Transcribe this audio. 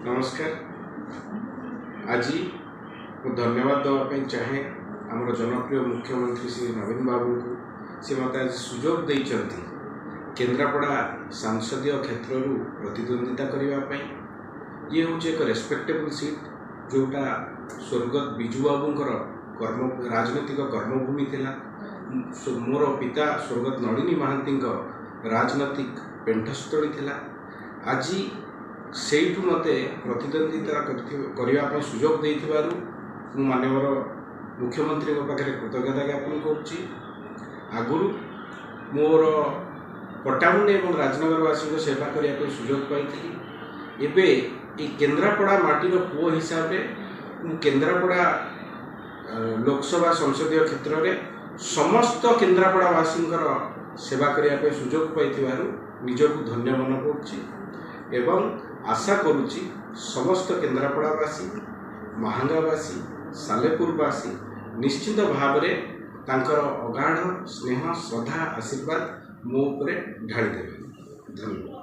नमस्कार। आज मु धन्यवाद देवाई चाहे आमर जनप्रिय मुख्यमंत्री श्री नवीन बाबू को सी मत आज सुजोग देइचंती केन्द्रापड़ा सांसदीय क्षेत्र प्रतिद्वंदिता करने। ये हूँ एक रेस्पेक्टेबल सीट जोटा स्वर्गत बिजू बाबूंकर कर्म राजनैतिक कर्मभूमि थिला। मोर पिता स्वर्गत नलिनी महांती राजनैतिक पेंठस्थली थिला। आज सेठू मते प्रतिद्वंदिता करने सुजोग देइथिबारु मु माननीय मुख्यमंत्री पाखे कृतज्ञता ज्ञापन करुच्ची। आगुरी मोर पट्टामुंडे और राजनगरवासी सेवा करने सुजोग पाई। एबे ये केन्द्रापड़ा माटीर पुओ हिसाब से केन्द्रापड़ा लोकसभा संसदीय क्षेत्र में समस्त केन्द्रापड़ावासी सेवा करने सुजोग पाई निजक धन्य मन करुच्ची एवं आशा करुच्ची समस्त केन्द्रापड़ावासी महांगावासी सालेपुरवासी निश्चित भाव में तांकर अगाढ़ स्नेह श्रद्धा आशीर्वाद मो उपरे ढाली देवे। धन्यवाद।